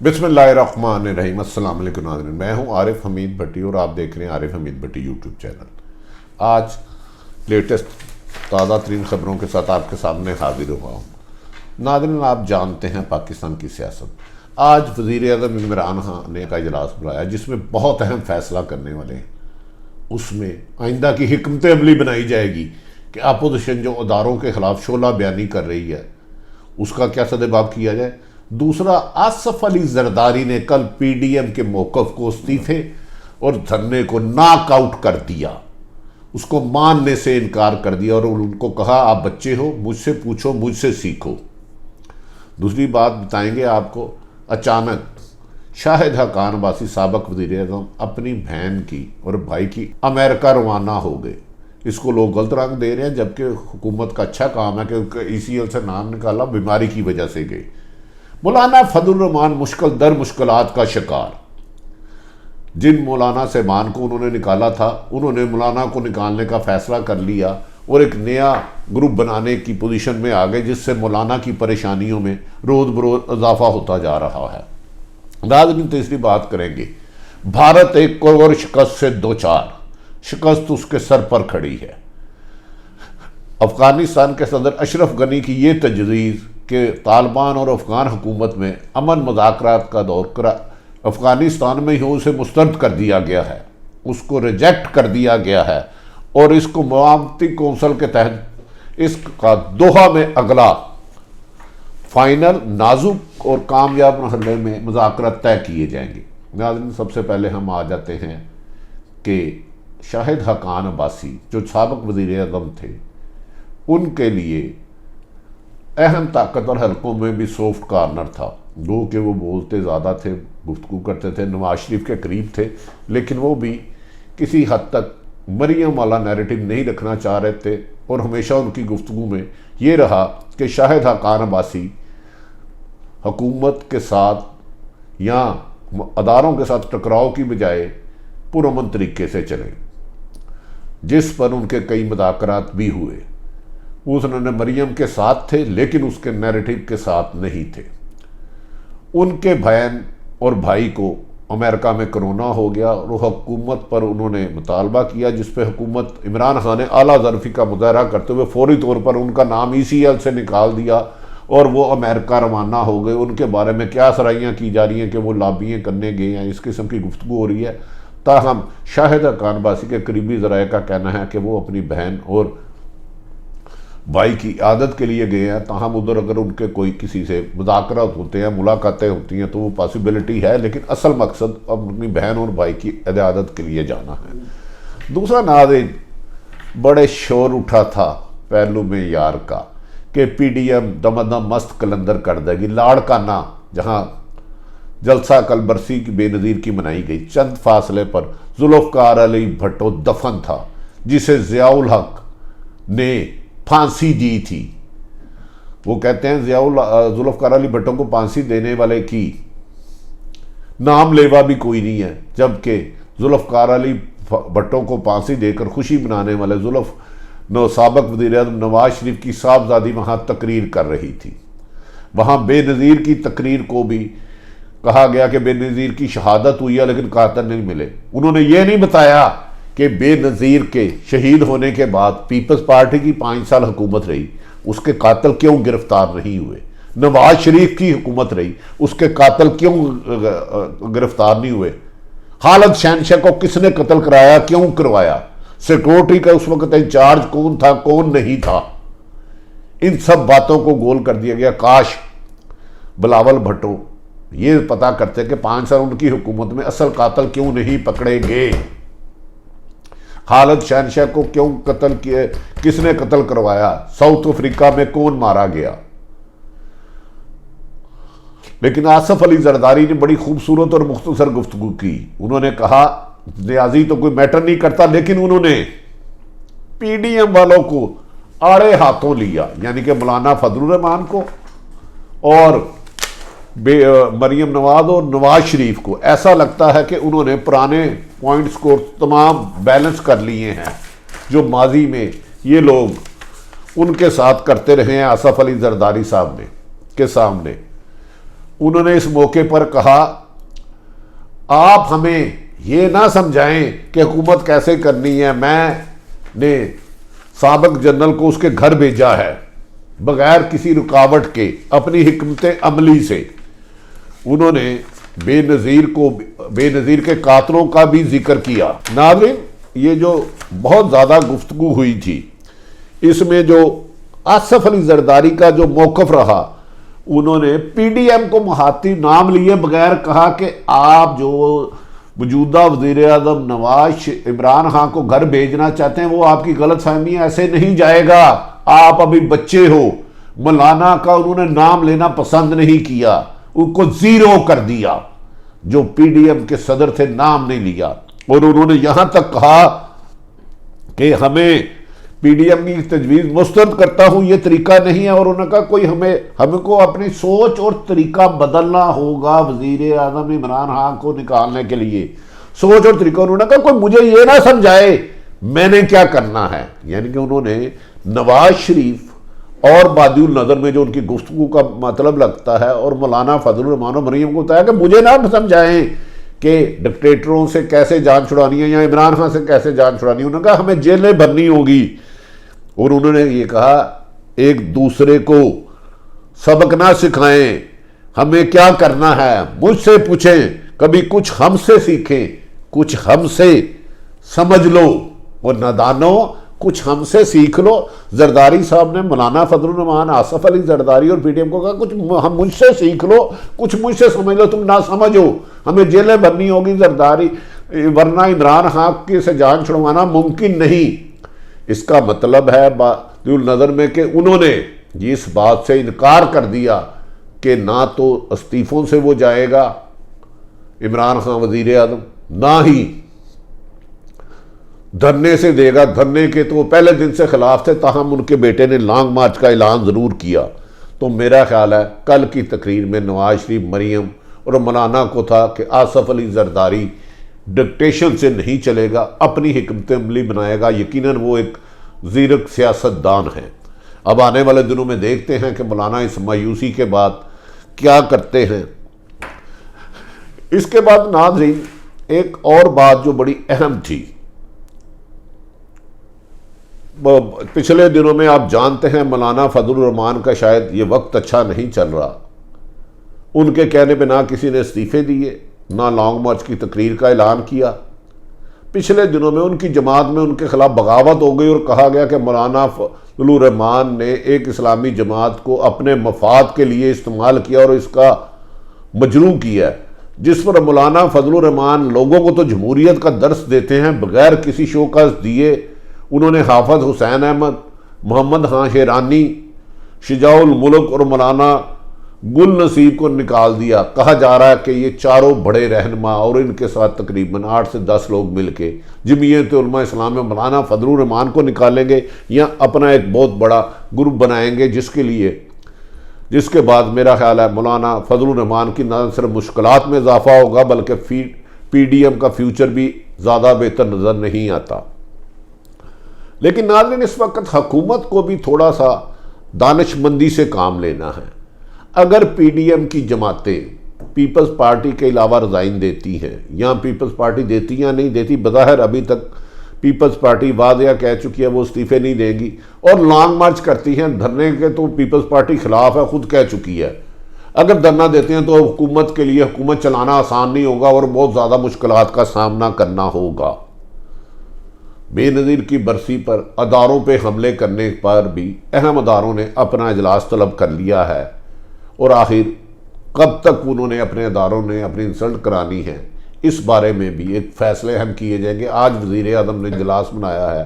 بسم اللہ الرحمن الرحیم۔ السلام علیکم ناظرین، میں ہوں عارف حمید بھٹی اور آپ دیکھ رہے ہیں عارف حمید بھٹی یوٹیوب چینل۔ آج لیٹسٹ تازہ ترین خبروں کے ساتھ آپ کے سامنے حاضر ہوا ہوں۔ ناظرین، آپ جانتے ہیں پاکستان کی سیاست۔ آج وزیر اعظم عمران خان نے کا اجلاس بلایا جس میں بہت اہم فیصلہ کرنے والے ہیں۔ اس میں آئندہ کی حکمت عملی بنائی جائے گی کہ اپوزیشن جو اداروں کے خلاف شعلہ بیانی کر رہی ہے اس کا کیا سدباب کیا جائے۔ دوسرا، آصف علی زرداری نے کل پی ڈی ایم کے موقف کو استعفے اور دھرنے کو ناک آؤٹ کر دیا، اس کو ماننے سے انکار کر دیا اور ان کو کہا آپ بچے ہو، مجھ سے پوچھو، مجھ سے سیکھو۔ دوسری بات بتائیں گے آپ کو، اچانک شاہد حقان عباسی سابق وزیر اعظم اپنی بہن کی اور بھائی کی امریکہ روانہ ہو گئے۔ اس کو لوگ غلط رنگ دے رہے ہیں، جبکہ حکومت کا اچھا کام ہے کہ ای سی ایل سے نام نکالا، بیماری کی وجہ سے گئے۔ مولانا فضل الرحمان مشکل در مشکلات کا شکار۔ جن مولانا صاحبان کو انہوں نے نکالا تھا، انہوں نے مولانا کو نکالنے کا فیصلہ کر لیا اور ایک نیا گروپ بنانے کی پوزیشن میں آ گئے، جس سے مولانا کی پریشانیوں میں روز بروز اضافہ ہوتا جا رہا ہے۔ ناظرین، تیسری بات کریں گے، بھارت ایک اور شکست سے دوچار، شکست اس کے سر پر کھڑی ہے۔ افغانستان کے صدر اشرف غنی کی یہ تجویز کہ طالبان اور افغان حکومت میں امن مذاکرات کا دور افغانستان میں ہی اسے مسترد کر دیا گیا ہے، اس کو ریجیکٹ کر دیا گیا ہے اور اس کو معاونتی کونسل کے تحت اس کا دوحہ میں اگلا فائنل نازک اور کامیاب مرحلے میں مذاکرات طے کیے جائیں گے۔ ناظرین، سب سے پہلے ہم آ جاتے ہیں کہ شاہد حقان عباسی جو سابق وزیر اعظم تھے، ان کے لیے اہم طاقتور حلقوں میں بھی سافٹ کارنر تھا، گو کہ وہ بولتے زیادہ تھے، گفتگو کرتے تھے، نواز شریف کے قریب تھے، لیکن وہ بھی کسی حد تک مریم والا نیریٹو نہیں رکھنا چاہ رہے تھے اور ہمیشہ ان کی گفتگو میں یہ رہا کہ شاہد حقان عباسی حکومت کے ساتھ یا اداروں کے ساتھ ٹکراؤ کی بجائے پرامن طریقے سے چلیں، جس پر ان کے کئی مذاکرات بھی ہوئے۔ انہوں نے مریم کے ساتھ تھے لیکن اس کے نیریٹو کے ساتھ نہیں تھے۔ ان کے بہن اور بھائی کو امریکہ میں کرونا ہو گیا اور حکومت پر انہوں نے مطالبہ کیا، جس پہ حکومت عمران خان نے اعلیٰ ظرفی کا مظاہرہ کرتے ہوئے فوری طور پر ان کا نام ای سی ایل سے نکال دیا اور وہ امریکہ روانہ ہو گئے۔ ان کے بارے میں کیا سرائیاں کی جا رہی ہیں کہ وہ لابیاں کرنے گئے ہیں، اس قسم کی گفتگو ہو رہی ہے۔ تاہم شاہد حقان عباسی کے قریبی ذرائع کا کہنا ہے کہ وہ اپنی بہن اور بھائی کی عادت کے لیے گئے ہیں، تاہم ادھر اگر ان کے کوئی کسی سے مذاکرات ہوتے ہیں، ملاقاتیں ہوتی ہیں تو وہ پاسبلٹی ہے، لیکن اصل مقصد اپنی بہن اور بھائی کی عادت کے لیے جانا ہے۔ دوسرا، ناظرین، بڑے شور اٹھا تھا پہلو میں یار کا کہ پی ڈی ایم دم مست کلندر کر دے گی۔ لاڑکانہ جہاں جلسہ کل برسی کی بے نظیر کی منائی گئی، چند فاصلے پر ذوالفقار علی بھٹو دفن تھا، جسے ضیاء الحق نے پھانسی دی تھی۔ وہ کہتے ہیں ذوالفقار علی بھٹو کو پھانسی دینے والے کی نام لیوا بھی کوئی نہیں ہے، جبکہ ذوالفقار علی بھٹو کو پھانسی دے کر خوشی منانے والے سابق وزیر اعظم نواز شریف کی صاحبزادی وہاں تقریر کر رہی تھی۔ وہاں بے نظیر کی تقریر کو بھی کہا گیا کہ بے نظیر کی شہادت ہوئی ہے لیکن قاتل نہیں ملے۔ انہوں نے یہ نہیں بتایا کہ بے نظیر کے شہید ہونے کے بعد پیپلز پارٹی کی 5 سال حکومت رہی، اس کے قاتل کیوں گرفتار نہیں ہوئے؟ نواز شریف کی حکومت رہی، اس کے قاتل کیوں گرفتار نہیں ہوئے؟ خالد شہنشاہ کو کس نے قتل کرایا، کیوں کروایا؟ سیکورٹی کا اس وقت انچارج کون تھا، کون نہیں تھا؟ ان سب باتوں کو گول کر دیا گیا۔ کاش بلاول بھٹو یہ پتا کرتے کہ 5 سال ان کی حکومت میں اصل قاتل کیوں نہیں پکڑے گئے، خالد شہنشاہ کو کیوں قتل کیا، کس نے قتل کروایا، ساؤتھ افریقہ میں کون مارا گیا۔ لیکن آصف علی زرداری نے بڑی خوبصورت اور مختصر گفتگو کی۔ انہوں نے کہا نیازی تو کوئی میٹر نہیں کرتا، لیکن انہوں نے پی ڈی ایم والوں کو آڑے ہاتھوں لیا، یعنی کہ مولانا فضل الرحمان کو اور مریم نواز اور نواز شریف کو۔ ایسا لگتا ہے کہ انہوں نے پرانے پوائنٹس کو تمام بیلنس کر لیے ہیں جو ماضی میں یہ لوگ ان کے ساتھ کرتے رہے ہیں آصف علی زرداری صاحب کے سامنے۔ انہوں نے اس موقع پر کہا آپ ہمیں یہ نہ سمجھائیں کہ حکومت کیسے کرنی ہے، میں نے سابق جنرل کو اس کے گھر بھیجا ہے بغیر کسی رکاوٹ کے اپنی حکمت عملی سے۔ انہوں نے بے نظیر کے قاتلوں کا بھی ذکر کیا۔ ناظرین، یہ جو بہت زیادہ گفتگو ہوئی تھی، اس میں جو آصف علی زرداری کا جو موقف رہا، انہوں نے پی ڈی ایم کو مخاطب نام لیے بغیر کہا کہ آپ جو موجودہ وزیر اعظم نواز عمران خان کو گھر بھیجنا چاہتے ہیں وہ آپ کی غلط فہمی ہے، ایسے نہیں جائے گا، آپ ابھی بچے ہو۔ مولانا کا انہوں نے نام لینا پسند نہیں کیا، ان کو زیرو کر دیا، جو پی ڈی ایم کے صدر تھے نام نہیں لیا، اور انہوں نے یہاں تک کہا کہ ہمیں پی ڈی ایم کی تجویز مسترد کرتا ہوں، یہ طریقہ نہیں ہے، اور انہوں نے کہا کوئی ہمیں کو اپنی سوچ اور طریقہ بدلنا ہوگا وزیر اعظم عمران خان کو نکالنے کے لیے، سوچ اور طریقہ۔ انہوں نے کہا کوئی مجھے یہ نہ سمجھائے میں نے کیا کرنا ہے، یعنی کہ انہوں نے نواز شریف اور بادی النظر میں جو ان کی گفتگو کا مطلب لگتا ہے اور مولانا فضل الرحمان و مریم کو بتایا کہ مجھے نہ سمجھائیں کہ ڈکٹیٹروں سے کیسے جان چھڑانی ہے یا عمران خان سے کیسے جان چھڑانی ہے، انہوں نے کہا ہمیں جیلیں بھرنی ہوگی، اور انہوں نے یہ کہا ایک دوسرے کو سبق نہ سکھائیں، ہمیں کیا کرنا ہے مجھ سے پوچھیں، کبھی کچھ ہم سے سیکھیں، کچھ ہم سے سمجھ لو، اور نادانوں کچھ ہم سے سیکھ لو۔ زرداری صاحب نے مولانا فضل الرحمان، آصف علی زرداری اور پی ڈی ایم کو کہا کچھ ہم مجھ سے سیکھ لو، کچھ مجھ سے سمجھ لو، تم نہ سمجھو، ہمیں جیلیں بھرنی ہوگی زرداری، ورنہ عمران خان سے جان چھڑوانا ممکن نہیں۔ اس کا مطلب ہے بادی النظر میں کہ انہوں نے اس بات سے انکار کر دیا کہ نہ تو استعفوں سے وہ جائے گا عمران خان وزیر اعظم، نہ ہی دھرنے سے دے گا۔ دھرنے کے تو وہ پہلے دن سے خلاف تھے، تاہم ان کے بیٹے نے لانگ مارچ کا اعلان ضرور کیا۔ تو میرا خیال ہے کل کی تقریر میں نواز شریف، مریم اور مولانا کو تھا کہ آصف علی زرداری ڈکٹیشن سے نہیں چلے گا، اپنی حکمت عملی بنائے گا، یقیناً وہ ایک زیرک سیاست دان ہے۔ اب آنے والے دنوں میں دیکھتے ہیں کہ مولانا اس مایوسی کے بعد کیا کرتے ہیں۔ اس کے بعد ناظرین ایک اور بات جو بڑی اہم تھی، پچھلے دنوں میں آپ جانتے ہیں مولانا فضل الرحمان کا شاید یہ وقت اچھا نہیں چل رہا، ان کے کہنے پہ نہ کسی نے استعفے دیے، نہ لانگ مارچ کی تقریر کا اعلان کیا۔ پچھلے دنوں میں ان کی جماعت میں ان کے خلاف بغاوت ہو گئی اور کہا گیا کہ مولانا فضل الرحمان نے ایک اسلامی جماعت کو اپنے مفاد کے لیے استعمال کیا اور اس کا مجروح کیا ہے، جس پر مولانا فضل الرحمان لوگوں کو تو جمہوریت کا درس دیتے ہیں بغیر کسی شوکاز دیے۔ انہوں نے حافظ حسین احمد، محمد خان شیرانی، شجاع الملک اور مولانا گل نصیب کو نکال دیا۔ کہا جا رہا ہے کہ یہ چاروں بڑے رہنما اور ان کے ساتھ تقریباً 8 سے 10 لوگ مل کے جمعیت علماء اسلام میں مولانا فضل الرحمان کو نکالیں گے یا اپنا ایک بہت بڑا گروپ بنائیں گے، جس کے بعد میرا خیال ہے مولانا فضل الرحمان کی نہ صرف مشکلات میں اضافہ ہوگا بلکہ پی ڈی ایم کا فیوچر بھی زیادہ بہتر نظر نہیں آتا۔ لیکن ناظرین اس وقت حکومت کو بھی تھوڑا سا دانش مندی سے کام لینا ہے۔ اگر پی ڈی ایم کی جماعتیں پیپلز پارٹی کے علاوہ رضائن دیتی ہیں یا پیپلز پارٹی دیتی یا نہیں دیتی، بظاہر ابھی تک پیپلز پارٹی واضح کہہ چکی ہے وہ استعفے نہیں دے گی، اور لانگ مارچ کرتی ہیں دھرنے کے تو پیپلز پارٹی خلاف ہے، خود کہہ چکی ہے۔ اگر دھرنا دیتے ہیں تو حکومت کے لیے حکومت چلانا آسان نہیں ہوگا اور بہت زیادہ مشکلات کا سامنا کرنا ہوگا۔ بے نظیر کی برسی پر اداروں پہ حملے کرنے پر بھی اہم اداروں نے اپنا اجلاس طلب کر لیا ہے، اور آخر کب تک انہوں نے اپنے اداروں نے اپنی انسلٹ کرانی ہے، اس بارے میں بھی ایک فیصلے اہم کیے جائیں گے۔ آج وزیر اعظم نے اجلاس بنایا ہے،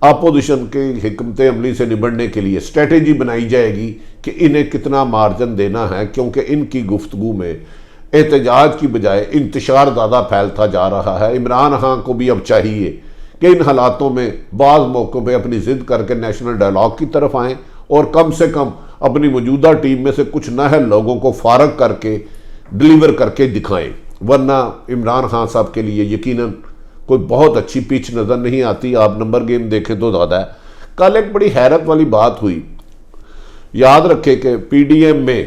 اپوزیشن کے حکمت عملی سے نبڑنے کے لیے اسٹریٹجی بنائی جائے گی کہ انہیں کتنا مارجن دینا ہے، کیونکہ ان کی گفتگو میں احتجاج کی بجائے انتشار زیادہ پھیلتا جا رہا ہے۔ عمران خان کو بھی اب چاہیے کہ ان حالاتوں میں بعض موقعوں پہ اپنی ضد کر کے نیشنل ڈائیلاگ کی طرف آئیں اور کم سے کم اپنی موجودہ ٹیم میں سے کچھ نااہل لوگوں کو فارغ کر کے ڈیلیور کر کے دکھائیں، ورنہ عمران خان صاحب کے لیے یقیناً کوئی بہت اچھی پچ نظر نہیں آتی۔ آپ نمبر گیم دیکھیں تو زیادہ ہے۔ کل ایک بڑی حیرت والی بات ہوئی، یاد رکھے کہ پی ڈی ایم میں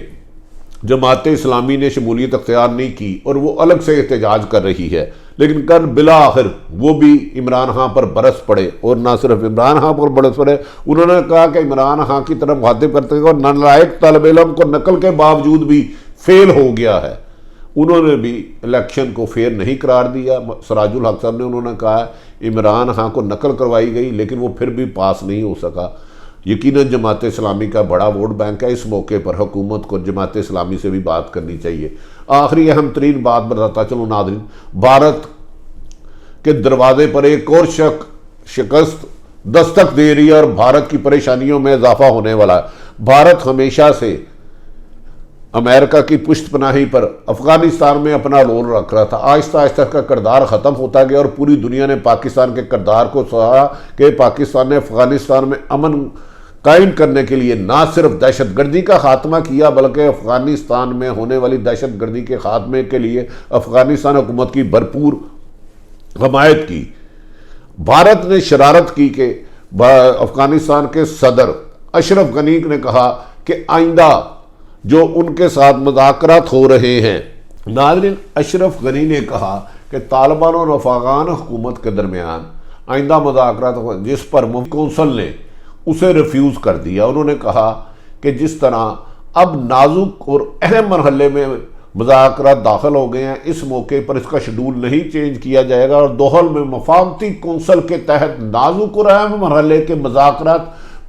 جماعت اسلامی نے شمولیت اختیار نہیں کی اور وہ الگ سے احتجاج کر رہی ہے، لیکن کل بالآخر وہ بھی عمران خان پر برس پڑے، اور نہ صرف عمران خان پر برس پڑے، انہوں نے کہا کہ عمران خان کی طرف مخاطب کرتے ہیں اور نالائق طالب علم کو نقل کے باوجود بھی فیل ہو گیا ہے۔ انہوں نے بھی الیکشن کو فیئر نہیں قرار دیا۔ سراج الحق صاحب نے انہوں نے کہا عمران خان کو نقل کروائی گئی لیکن وہ پھر بھی پاس نہیں ہو سکا۔ یقیناً جماعت اسلامی کا بڑا ووٹ بینک ہے، اس موقع پر حکومت کو جماعت اسلامی سے بھی بات کرنی چاہیے۔ آخری اہم ترین بات بتاتا چلو ناظرین، بھارت کے دروازے پر ایک اور شکست دستک دے رہی ہے اور بھارت کی پریشانیوں میں اضافہ ہونے والا ہے۔ بھارت ہمیشہ سے امریکہ کی پشت پناہی پر افغانستان میں اپنا رول رکھ رہا تھا، آہستہ آہستہ کا کردار ختم ہوتا گیا اور پوری دنیا نے پاکستان کے کردار کو سراہا کہ پاکستان نے افغانستان میں امن قائم کرنے کے لیے نہ صرف دہشت گردی کا خاتمہ کیا بلکہ افغانستان میں ہونے والی دہشت گردی کے خاتمے کے لیے افغانستان حکومت کی بھرپور حمایت کی۔ بھارت نے شرارت کی کہ افغانستان کے صدر اشرف غنی نے کہا کہ آئندہ جو ان کے ساتھ مذاکرات ہو رہے ہیں، ناظرین اشرف غنی نے کہا کہ طالبان اور افغان حکومت کے درمیان آئندہ مذاکرات جس پر کونسل نے اسے ریفیوز کر دیا۔ انہوں نے کہا کہ جس طرح اب نازک اور اہم مرحلے میں مذاکرات داخل ہو گئے ہیں، اس موقع پر اس کا شیڈول نہیں چینج کیا جائے گا اور دوحہ میں مفاہمتی کونسل کے تحت نازک اور اہم مرحلے کے مذاکرات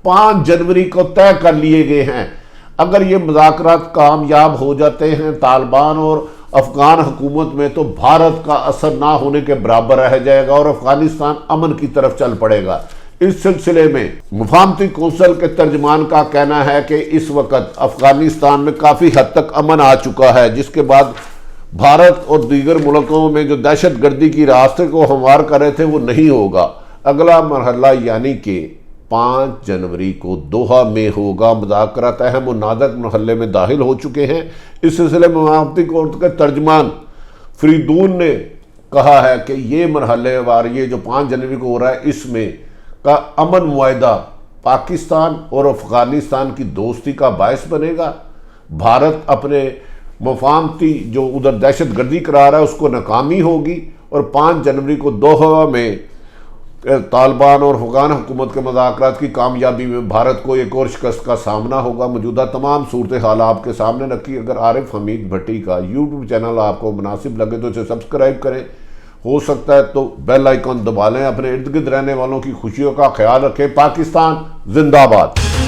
5 جنوری کو طے کر لیے گئے ہیں۔ اگر یہ مذاکرات کامیاب ہو جاتے ہیں طالبان اور افغان حکومت میں تو بھارت کا اثر نہ ہونے کے برابر رہ جائے گا اور افغانستان امن کی طرف چل پڑے گا۔ اس سلسلے میں مفاہمتی کونسل کے ترجمان کا کہنا ہے کہ اس وقت افغانستان میں کافی حد تک امن آ چکا ہے، جس کے بعد بھارت اور دیگر ملکوں میں جو دہشت گردی کی راستے کو ہموار کر رہے تھے وہ نہیں ہوگا۔ اگلا مرحلہ یعنی کہ 5 جنوری کو دوحہ میں ہوگا۔ مذاکرات اہم و نازک مرحلے میں داخل ہو چکے ہیں۔ اس سلسلے میں مفاہمتی کونسل کے ترجمان فریدون نے کہا ہے کہ یہ مرحلے وار یہ جو 5 جنوری کو ہو رہا ہے اس میں کا امن معاہدہ پاکستان اور افغانستان کی دوستی کا باعث بنے گا۔ بھارت اپنے مفاہمتی جو ادھر دہشت گردی کرا رہا ہے اس کو ناکامی ہوگی اور 5 جنوری کو دوحہ میں طالبان اور افغان حکومت کے مذاکرات کی کامیابی میں بھارت کو ایک اور شکست کا سامنا ہوگا۔ موجودہ تمام صورتحال آپ کے سامنے رکھی۔ اگر عارف حمید بھٹی کا یوٹیوب چینل آپ کو مناسب لگے تو اسے سبسکرائب کریں، ہو سکتا ہے تو بیل آئیکن دبا لیں۔ اپنے ارد گرد رہنے والوں کی خوشیوں کا خیال رکھیں۔ پاکستان زندہ باد۔